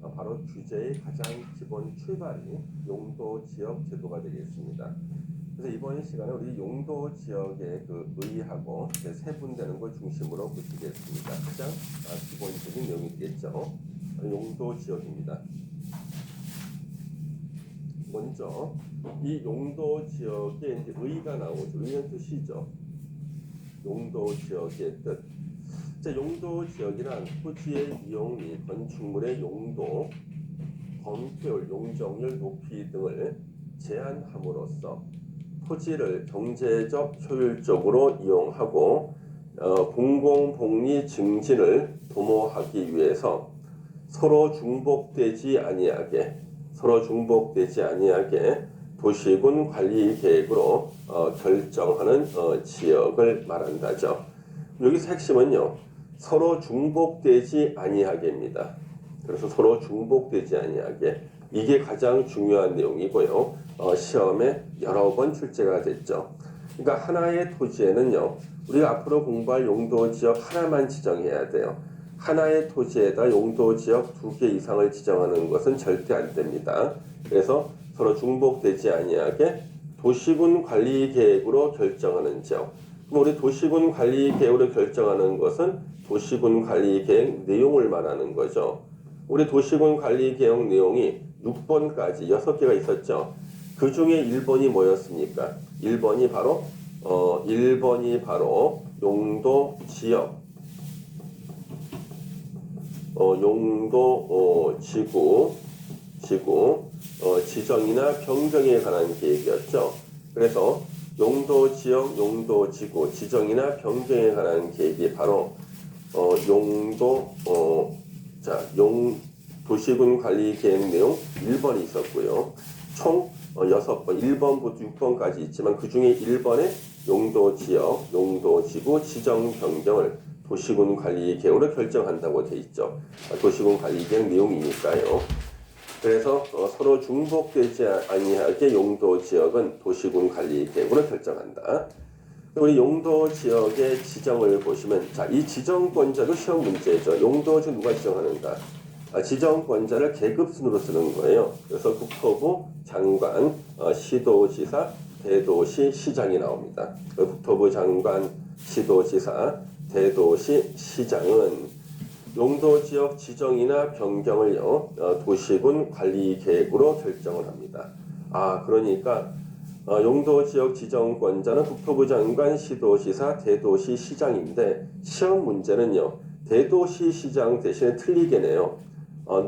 바로 규제의 가장 기본 출발이 용도 지역 제도가 되겠습니다. 그래서 이번 시간에 우리 용도 지역의 그 의의하고 세분되는 걸 중심으로 보시겠습니다. 가장 기본적인 내용이 되겠죠. 용도 지역입니다. 먼저 이 용도 지역에 이제 의의가 나오죠. 의의는 뜻이죠. 용도 지역의 뜻. 자, 용도 지역이란 토지의 이용 및 건축물의 용도, 건폐율, 용적률, 높이 등을 제한함으로써 토지를 경제적 효율적으로 이용하고 공공복리 증진을 도모하기 위해서 서로 중복되지 아니하게 도시군 관리 계획으로 결정하는 지역을 말한다죠. 여기서 핵심은요, 서로 중복되지 아니하게입니다. 그래서 서로 중복되지 아니하게, 이게 가장 중요한 내용이고요. 시험에 여러 번 출제가 됐죠. 그러니까 하나의 토지에는요, 우리가 앞으로 공부할 용도 지역 하나만 지정해야 돼요. 하나의 토지에다 용도 지역 2개 이상을 지정하는 것은 절대 안 됩니다. 그래서 서로 중복되지 아니하게 도시군 관리 계획으로 결정하는 지역. 그럼 우리 도시군 관리 계획으로 결정하는 것은 도시군 관리 계획 내용을 말하는 거죠. 우리 도시군 관리 계획 내용이 6번까지 6개가 있었죠. 그 중에 1번이 뭐였습니까? 1번이 바로 용도 지역, 용도 지구 지정이나 변경에 관한 계획이었죠. 그래서 용도 지역, 용도 지구 지정이나 변경에 관한 계획이 바로 도시군 관리 계획 내용 1번이 있었고요. 총 6번, 1번부터 6번까지 있지만 그 중에 1번에 용도 지역, 용도 지구 지정 변경을 도시군 관리 계획으로 결정한다고 돼 있죠. 도시군 관리 계획 내용이니까요. 그래서 서로 중복되지 아니하게 용도 지역은 도시군 관리 계획으로 결정한다. 우리 용도 지역의 지정을 보시면, 자, 이 지정권자도 시험 문제죠. 용도 지역 누가 지정하는가? 지정권자를 계급순으로 쓰는 거예요. 그래서 국토부 장관, 시도지사, 대도시, 시장이 나옵니다. 국토부 장관, 시도지사, 대도시, 시장은 용도지역 지정이나 변경을요, 도시군 관리 계획으로 결정을 합니다. 그러니까 용도지역 지정권자는 국토부 장관, 시도지사, 대도시, 시장인데 시험 문제는요, 대도시, 시장 대신에 틀리게 내요.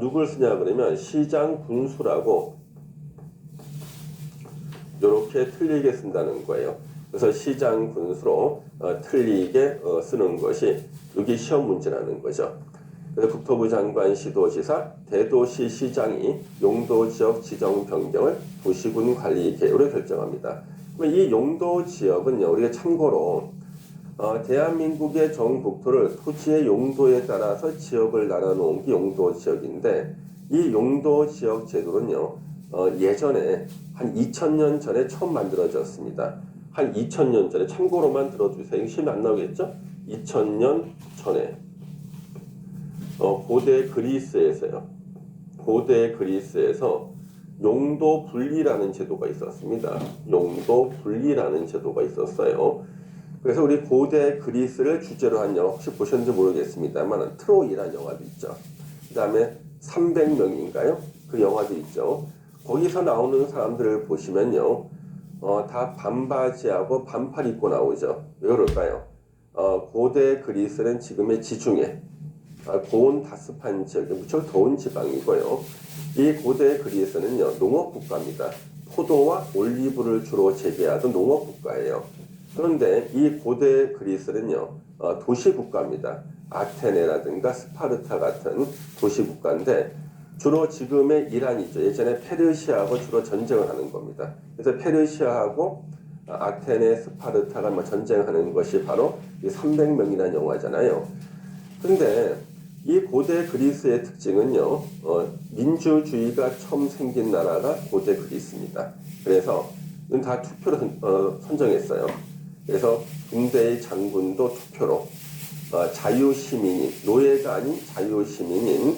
누굴 쓰냐 그러면 시장 군수라고 이렇게 틀리게 쓴다는 거예요. 그래서 시장 군수로 틀리게 쓰는 것이 여기 시험 문제라는 거죠. 그래서 국토부 장관, 시도지사, 대도시, 시장이 용도지역 지정 변경을 도시군 관리 계획으로 결정합니다. 이 용도지역은요, 우리가 참고로 대한민국의 전 국토를 토지의 용도에 따라서 지역을 나눠놓은 게 용도지역인데, 이 용도지역 제도는요, 예전에 한 2000년 전에 처음 만들어졌습니다. 한 2000년 전에, 참고로만 들어주세요. 시험이 안 나오겠죠? 2000년 전에 고대 그리스에서요. 고대 그리스에서 용도 분리라는 제도가 있었습니다. 용도 분리라는 제도가 있었어요. 그래서 우리 고대 그리스를 주제로 한 영화 혹시 보셨는지 모르겠습니다만 트로이라는 영화도 있죠. 그 다음에 300명인가요? 그 영화도 있죠. 거기서 나오는 사람들을 보시면요, 다 반바지하고 반팔 입고 나오죠. 왜 그럴까요? 고대 그리스는 지금의 지중해, 고온 다습한 지역이 무척 더운 지방이고요. 이 고대 그리스는요, 농업국가입니다. 포도와 올리브를 주로 재배하던 농업국가예요. 그런데 이 고대 그리스는요, 도시국가입니다. 아테네라든가 스파르타 같은 도시국가인데, 주로 지금의 이란이죠. 예전에 페르시아하고 주로 전쟁을 하는 겁니다. 그래서 페르시아하고 아테네, 스파르타가 전쟁하는 것이 바로 이 300명이라는 영화잖아요. 그런데 이 고대 그리스의 특징은요, 민주주의가 처음 생긴 나라가 고대 그리스입니다. 그래서 이건 다 투표로 선정했어요. 그래서 군대의 장군도 투표로, 자유시민인, 노예가 아닌 자유시민인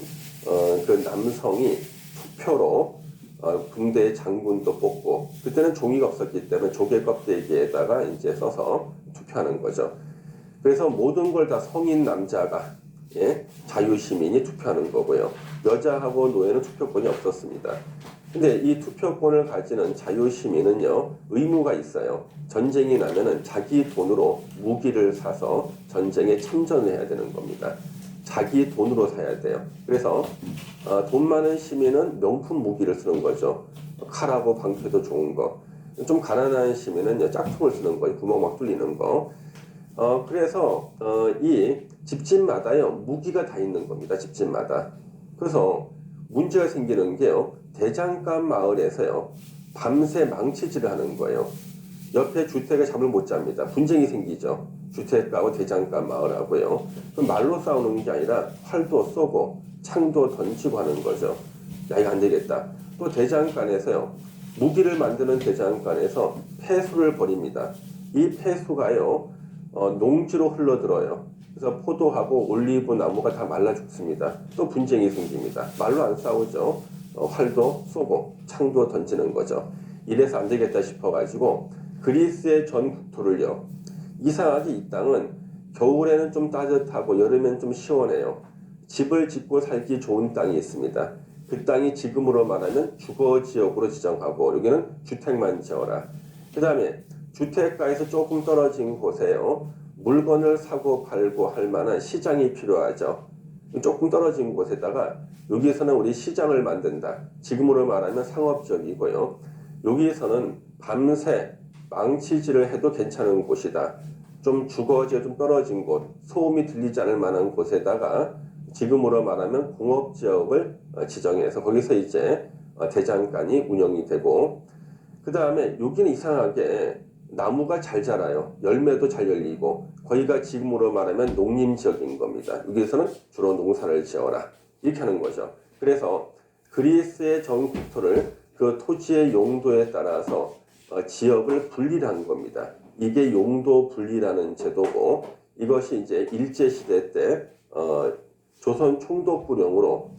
그 남성이 투표로 군대 장군도 뽑고, 그때는 종이가 없었기 때문에 조개 껍데기에다가 이제 써서 투표하는 거죠. 그래서 모든 걸 다 성인 남자가, 예, 자유시민이 투표하는 거고요. 여자하고 노예는 투표권이 없었습니다. 근데 이 투표권을 가지는 자유시민은요, 의무가 있어요. 전쟁이 나면은 자기 돈으로 무기를 사서 전쟁에 참전을 해야 되는 겁니다. 자기 돈으로 사야 돼요. 그래서 돈 많은 시민은 명품 무기를 쓰는 거죠. 칼하고 방패도 좋은 거. 좀 가난한 시민은 짝퉁을 쓰는 거예요. 구멍 막 뚫리는 거. 그래서 이 집집마다요, 무기가 다 있는 겁니다. 집집마다. 그래서 문제가 생기는 게요, 대장간 마을에서요, 밤새 망치질을 하는 거예요. 옆에 주택에 잠을 못 잡니다. 분쟁이 생기죠. 주택가하고 대장간 마을하고요. 그럼 말로 싸우는 게 아니라 활도 쏘고 창도 던지고 하는 거죠. 야, 이거 안 되겠다. 또 대장간에서요, 무기를 만드는 대장간에서 폐수를 버립니다. 이 폐수가요, 농지로 흘러들어요. 그래서 포도하고 올리브 나무가 다 말라 죽습니다. 또 분쟁이 생깁니다. 말로 안 싸우죠. 활도 쏘고 창도 던지는 거죠. 이래서 안 되겠다 싶어가지고 그리스의 전 국토를요, 이상하게 이 땅은 겨울에는 좀 따뜻하고 여름엔 좀 시원해요. 집을 짓고 살기 좋은 땅이 있습니다. 그 땅이 지금으로 말하면 주거지역으로 지정하고, 여기는 주택만 지어라. 그 다음에 주택가에서 조금 떨어진 곳에요, 물건을 사고 팔고 할 만한 시장이 필요하죠. 조금 떨어진 곳에다가 여기에서는 우리 시장을 만든다. 지금으로 말하면 상업적이고요. 여기에서는 밤새 망치질을 해도 괜찮은 곳이다. 좀 주거지에 좀 떨어진 곳, 소음이 들리지 않을 만한 곳에다가 지금으로 말하면 공업지역을 지정해서 거기서 이제 대장간이 운영이 되고, 그 다음에 여기는 이상하게 나무가 잘 자라요. 열매도 잘 열리고, 거기가 지금으로 말하면 농림지역인 겁니다. 여기에서는 주로 농사를 지어라. 이렇게 하는 거죠. 그래서 그리스의 전 국토를 그 토지의 용도에 따라서 지역을 분리한 겁니다. 이게 용도 분리라는 제도고, 이것이 이제 일제시대 때 조선 총독부령으로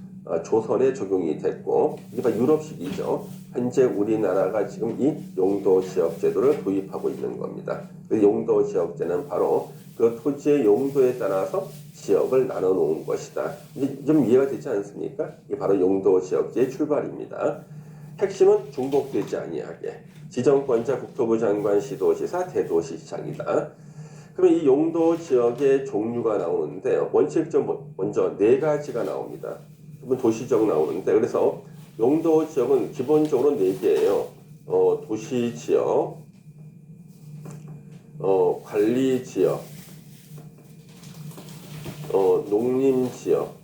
조선에 적용이 됐고, 이게 유럽식이죠. 현재 우리나라가 지금 이 용도지역제도를 도입하고 있는 겁니다. 그 용도지역제는 바로 그 토지의 용도에 따라서 지역을 나눠 놓은 것이다. 이제 좀 이해가 되지 않습니까? 이게 바로 용도지역제의 출발입니다. 핵심은 중복되지 아니하게 지정권자 국토부 장관 시도지사 대도시장이다. 그럼 이 용도지역의 종류가 나오는데, 원칙적 먼저 4가지가 나옵니다. 도시지역 나오는데, 그래서 용도지역은 기본적으로 4개예요. 도시지역, 관리지역, 농림지역,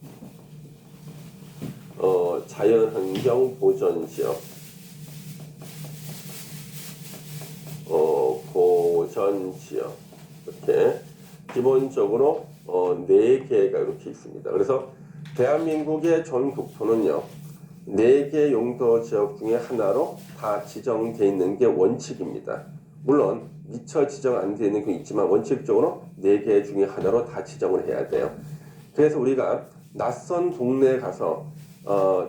자연환경 보전지역, 고전지역. 이렇게 기본적으로 4개가 이렇게 있습니다. 그래서 대한민국의 전 국토는요, 4개 용도지역 중에 하나로 다 지정되어 있는 게 원칙입니다. 물론 미처 지정 안 되어 있는 게 있지만 원칙적으로 4개 중에 하나로 다 지정을 해야 돼요. 그래서 우리가 낯선 동네에 가서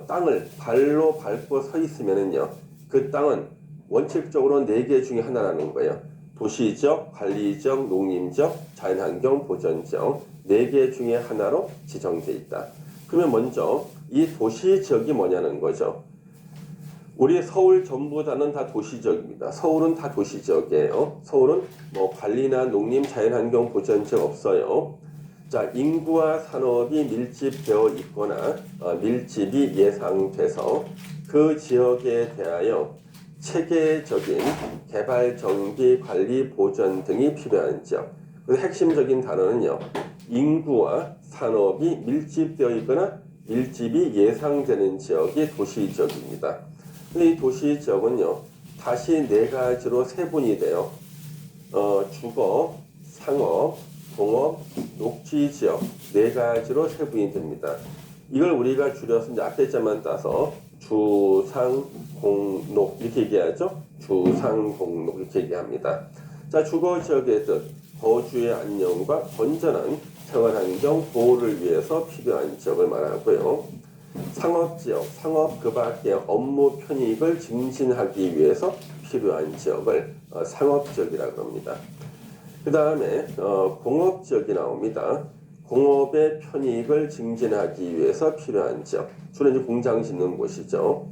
땅을 발로 밟고 서 있으면은요, 그 땅은 원칙적으로 4개 중에 하나라는 거예요. 도시지역, 관리지역, 농림지역, 자연환경 보전지역 4개 중에 하나로 지정되어 있다. 그러면 먼저 이 도시지역이 뭐냐는 거죠. 우리 서울 전부 다는 다 도시지역입니다. 서울은 다 도시지역이에요. 서울은 뭐 관리나 농림, 자연환경 보전지역 없어요. 자, 인구와 산업이 밀집되어 있거나 밀집이 예상돼서 그 지역에 대하여 체계적인 개발, 정비, 관리, 보전 등이 필요한 지역. 그래서 핵심적인 단어는요, 인구와 산업이 밀집되어 있거나 밀집이 예상되는 지역이 도시지역입니다. 이 도시지역은요, 다시 4가지로 세분이 돼요. 주거, 상업, 공업, 녹지지역 4가지로 세분이 됩니다. 이걸 우리가 줄여서 이제 앞에 자만 따서 주상, 공록 이렇게 얘기하죠. 주상, 공록 이렇게 얘기합니다. 자, 주거지역의 뜻, 거주의 안녕과 건전한 생활환경 보호를 위해서 필요한 지역을 말하고요. 상업지역, 상업 그 밖의 업무 편익을 증진하기 위해서 필요한 지역을 상업지역이라고 합니다. 그 다음에 공업지역이 나옵니다. 공업의 편익을 증진하기 위해서 필요한 지역, 주로 이제 공장 짓는 곳이죠.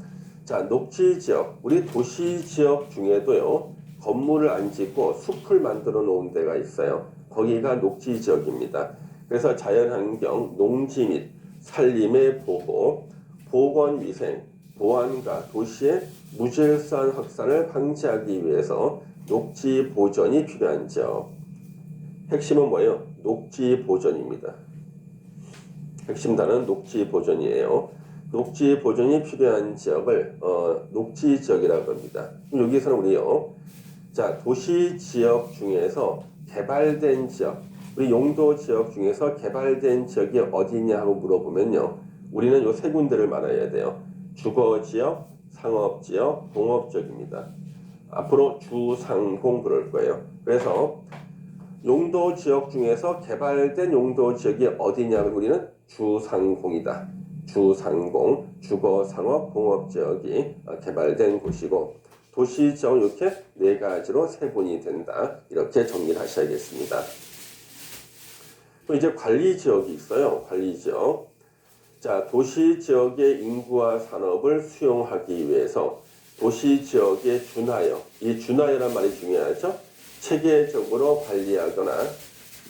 자, 녹지지역, 우리 도시지역 중에도요, 건물을 안 짓고 숲을 만들어 놓은 데가 있어요. 거기가 녹지지역입니다. 그래서 자연환경, 농지 및 산림의 보호, 보건위생, 보안과 도시의 무질서한 확산을 방지하기 위해서 녹지 보전이 필요한 지역. 핵심은 뭐예요? 녹지 보전입니다. 핵심 단어는 녹지 보전이에요. 녹지 보전이 필요한 지역을 녹지 지역이라고 합니다. 여기서는 우리요. 자, 도시 지역 중에서 개발된 지역, 우리 용도 지역 중에서 개발된 지역이 어디냐 하고 물어보면요. 우리는 요 세 군데를 말해야 돼요. 주거 지역, 상업 지역, 공업 지역입니다. 앞으로 주상공 그럴 거예요. 그래서 용도 지역 중에서 개발된 용도 지역이 어디냐면 우리는 주상공이다. 주상공, 주거, 상업, 공업 지역이 개발된 곳이고 도시 지역은 이렇게 네 가지로 세분이 된다. 이렇게 정리를 하셔야겠습니다. 또 이제 관리 지역이 있어요. 관리 지역. 자, 도시 지역의 인구와 산업을 수용하기 위해서 도시 지역에 준하여, 이 준하여란 말이 중요하죠. 체계적으로 관리하거나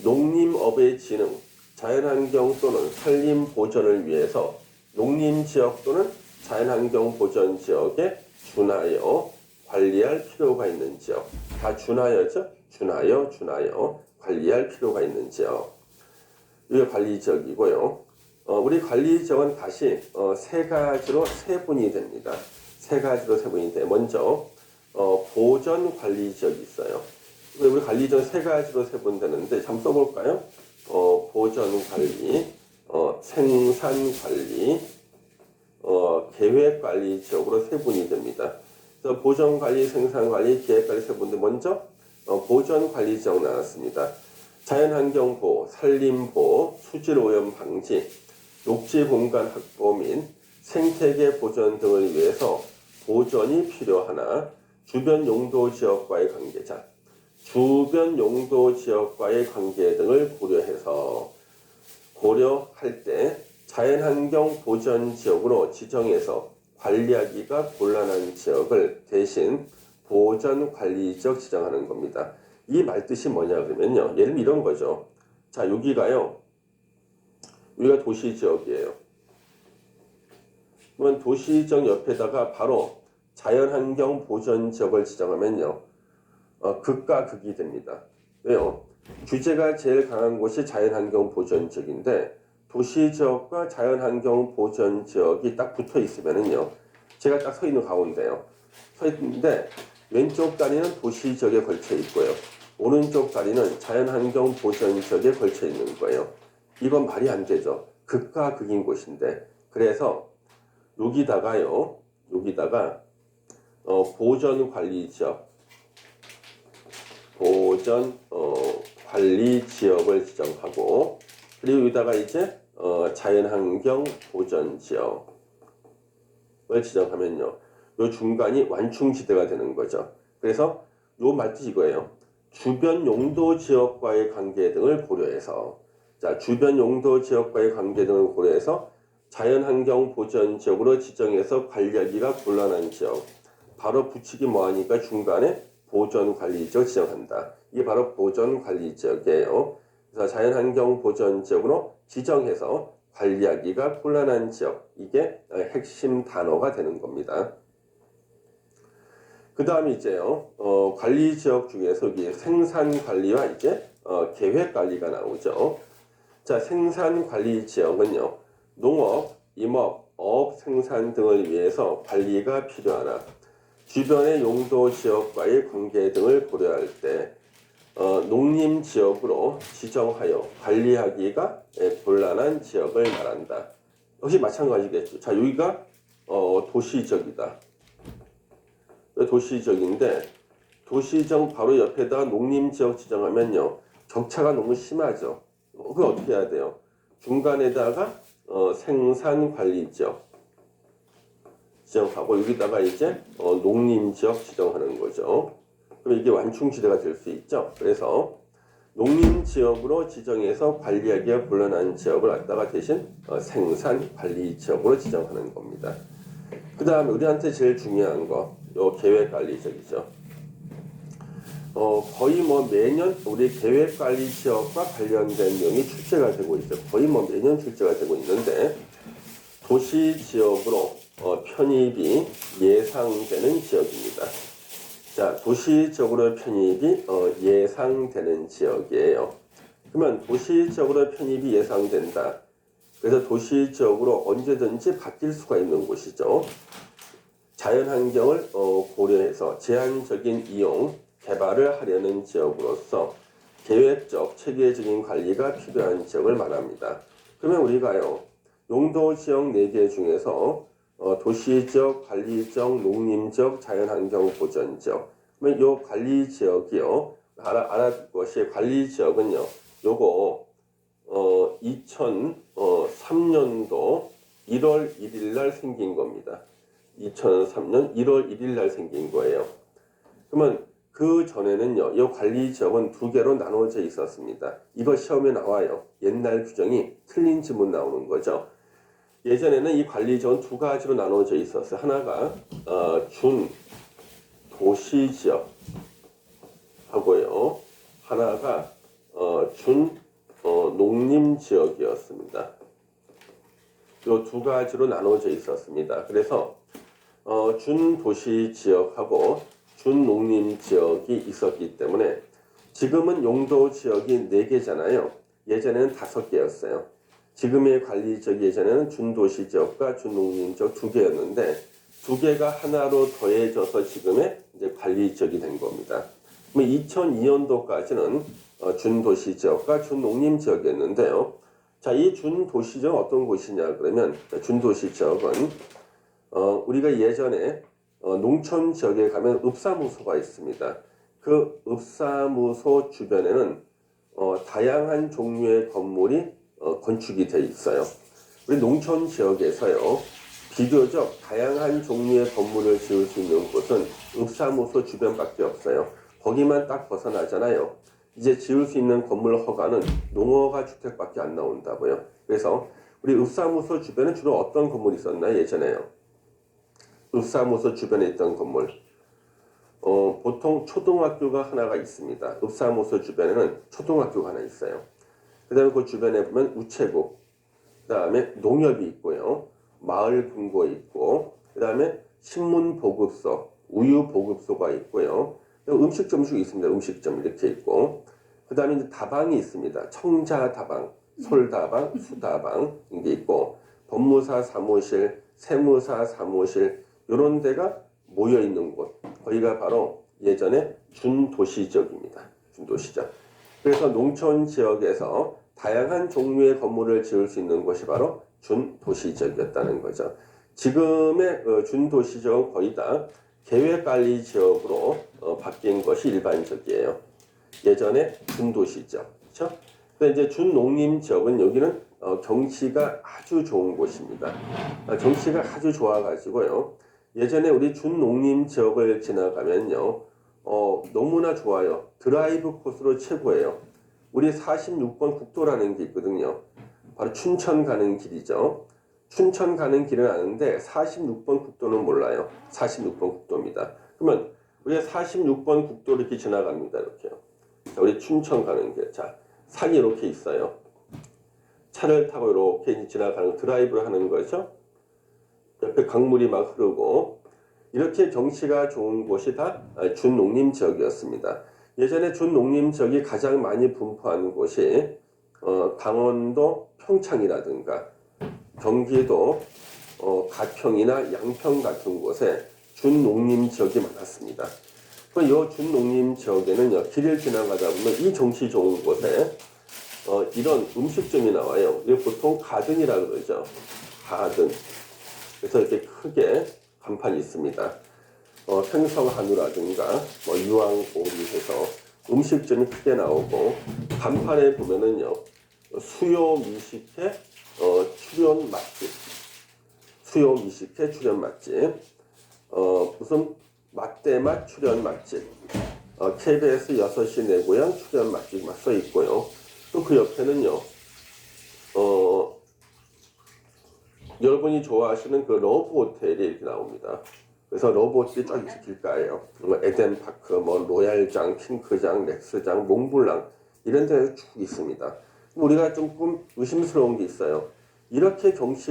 농림업의 진흥, 자연환경 또는 산림 보전을 위해서 농림지역 또는 자연환경 보전 지역에 준하여 관리할 필요가 있는 지역. 다 준하여죠? 준하여 관리할 필요가 있는 지역. 이게 관리지역이고요. 우리 관리지역은 다시 세 가지로 세분이 됩니다. 세 가지로 세분이 돼. 먼저 보전 관리지역이 있어요. 우리 관리지역 세 가지로 세분되는데 한번 써볼까요? 보전 관리, 생산 관리, 계획 관리 지역으로 세분이 됩니다. 그래서 보전 관리, 생산 관리, 계획 관리 세분인데 먼저 보전 관리 지역 나왔습니다. 자연환경 보호, 산림 보호, 수질 오염 방지, 녹지 공간 확보 및 생태계 보전 등을 위해서 보전이 필요하나 주변 용도 지역과의 관계, 주변 용도 지역과의 관계 등을 고려할 때 자연환경 보전 지역으로 지정해서 관리하기가 곤란한 지역을 대신 보전 관리 지역 지정하는 겁니다. 이 말뜻이 뭐냐 그러면요. 예를 들면 이런 거죠. 자, 여기가 도시 지역이에요. 그러면 도시 지역 옆에다가 바로 자연환경 보전 지역을 지정하면요. 극과 극이 됩니다. 왜요? 규제가 제일 강한 곳이 자연환경 보전 지역인데 도시 지역과 자연환경 보전 지역이 딱 붙어 있으면은요. 제가 딱 서 있는 가운데요. 서 있는데 왼쪽 다리는 도시 지역에 걸쳐 있고요. 오른쪽 다리는 자연환경 보전 지역에 걸쳐 있는 거예요. 이건 말이 안 되죠. 극과 극인 곳인데 그래서 여기다가 보전 관리 지역, 관리 지역을 지정하고 그리고 여기다가 이제 자연환경 보전 지역을 지정하면요. 요 중간이 완충지대가 되는 거죠. 그래서 요 말뜻이 이거예요. 주변 용도 지역과의 관계 등을 고려해서 주변 용도 지역과의 관계 등을 고려해서 자연환경 보전 지역으로 지정해서 관리하기가 곤란한 지역. 바로 붙이기 뭐하니까 중간에 보전 관리 지역 지정한다. 이게 바로 보전 관리 지역이에요. 그래서 자연환경 보전 지역으로 지정해서 관리하기가 곤란한 지역. 이게 핵심 단어가 되는 겁니다. 그 다음에 이제요, 관리 지역 중에서 여기 생산 관리와 이제 계획 관리가 나오죠. 자, 생산 관리 지역은요, 농업, 임업, 어업 생산 등을 위해서 관리가 필요하나 주변의 용도 지역과의 관계 등을 고려할 때 농림 지역으로 지정하여 관리하기가 곤란한 지역을 말한다. 역시 마찬가지겠죠. 자, 여기가 도시 지역이다. 도시 지역인데 도시 지역 바로 옆에다 농림 지역 지정하면요 격차가 너무 심하죠. 그걸 어떻게 해야 돼요? 중간에다가 생산관리지역 지정하고 여기다가 이제 농림지역 지정하는 거죠. 그럼 이게 완충지대가 될 수 있죠. 그래서 농림지역으로 지정해서 관리하기가 곤란한 지역을 갖다가 대신 생산관리지역으로 지정하는 겁니다. 그 다음에 우리한테 제일 중요한 거, 요 계획관리지역이죠. 거의 뭐 매년 우리 계획관리지역과 관련된 내용이 출제가 되고 있죠. 거의 뭐 매년 출제가 되고 있는데 도시지역으로 편입이 예상되는 지역입니다. 자, 도시지역으로 편입이 예상되는 지역이에요. 그러면 도시지역으로 편입이 예상된다. 그래서 도시지역으로 언제든지 바뀔 수가 있는 곳이죠. 자연환경을 고려해서 제한적인 이용, 개발을 하려는 지역으로서 계획적, 체계적인 관리가 필요한 지역을 말합니다. 그러면 우리가요, 용도지역 4개 중에서 도시지역, 관리지역, 농림지역, 자연환경 보전지역. 그러면 이 관리지역이요, 알아둘 것이 관리지역은요, 요거 2003년도 1월 1일 날 생긴 겁니다. 2003년 1월 1일 날 생긴 거예요. 그러면 그 전에는요, 이 관리지역은 2개로 나눠져 있었습니다. 이거 시험에 나와요. 옛날 규정이 틀린 지문 나오는 거죠. 예전에는 이 관리지역은 2가지로 나눠져 있었어요. 하나가 준 도시지역 하고요. 하나가 준 농림지역이었습니다. 이 2가지로 나눠져 있었습니다. 그래서 준도시지역하고 준농림지역이 있었기 때문에 지금은 용도지역이 4개잖아요. 예전에는 5개였어요. 지금의 관리지역 예전에는 준도시지역과 준농림지역 2개였는데 2개가 하나로 더해져서 지금의 이제 관리지역이 된 겁니다. 2002년도까지는 준도시지역과 준농림지역이었는데요. 자, 이 준도시지역은 어떤 곳이냐 그러면 준도시지역은 우리가 예전에 농촌 지역에 가면 읍사무소가 있습니다. 그 읍사무소 주변에는 다양한 종류의 건물이 건축이 되어 있어요. 우리 농촌 지역에서요, 비교적 다양한 종류의 건물을 지을 수 있는 곳은 읍사무소 주변밖에 없어요. 거기만 딱 벗어나잖아요. 이제 지을 수 있는 건물 허가는 농어가 주택밖에 안 나온다고요. 그래서 우리 읍사무소 주변에 주로 어떤 건물이 있었나요? 예전에요. 읍사무소 주변에 있던 건물. 보통 초등학교가 하나가 있습니다. 읍사무소 주변에는 초등학교가 하나 있어요. 그 다음에 그 주변에 보면 우체국, 그 다음에 농협이 있고요. 마을 금고 있고, 그 다음에 신문 보급소, 우유 보급소가 있고요. 음식점도 있습니다. 음식점 이렇게 있고, 그 다음에 이제 다방이 있습니다. 청자다방, 솔다방, 수다방 이게 있고, 법무사 사무실, 세무사 사무실 이런 데가 모여 있는 곳. 거기가 바로 예전에 준도시지역입니다. 준도시지역. 그래서 농촌 지역에서 다양한 종류의 건물을 지을 수 있는 곳이 바로 준도시지역이었다는 거죠. 지금의 준도시지역은 거의 다 계획관리지역으로 바뀐 것이 일반적이에요. 예전에 준도시지역, 그렇죠? 근데 이제 준농림지역은 여기는 경치가 아주 좋은 곳입니다. 경치가 아주 좋아가지고요. 예전에 우리 준농림지역을 지나가면요, 너무나 좋아요. 드라이브 코스로 최고예요. 우리 46번 국도라는 게 있거든요. 바로 춘천 가는 길이죠. 춘천 가는 길은 아는데 46번 국도는 몰라요. 46번 국도입니다. 그러면 우리 46번 국도 이렇게 지나갑니다. 이렇게요. 자, 우리 춘천 가는 길. 자, 산이 이렇게 있어요. 차를 타고 이렇게 지나가는 드라이브를 하는 거죠. 옆에 강물이 막 흐르고 이렇게 경치가 좋은 곳이 다 준농림지역이었습니다. 예전에 준농림지역이 가장 많이 분포하는 곳이 강원도 평창이라든가 경기도 가평이나 양평 같은 곳에 준농림지역이 많았습니다. 이 준농림지역에는 길을 지나가다 보면 이 경치 좋은 곳에 이런 음식점이 나와요. 이게 보통 가든이라 그러죠. 가든. 그래서 이렇게 크게 간판이 있습니다. 생선한우라든가 유황오리 해서 음식점이 크게 나오고 간판에 보면은요, 수요 미식회 출연 맛집, 수요 미식회 출연 맛집, 무슨 맛대맛 출연 맛집, KBS 6시 내 고향 출연 맛집 막 써 있고요. 또 그 옆에는요, 여러분이 좋아하시는 그 러브 호텔이 이렇게 나옵니다. 그래서 러브 호텔이 쫙 있을 길가예요. 에덴파크, 로얄장, 핑크장, 렉스장, 몽블랑 이런 데가 쭉 있습니다. 우리가 조금 의심스러운 게 있어요. 이렇게 경치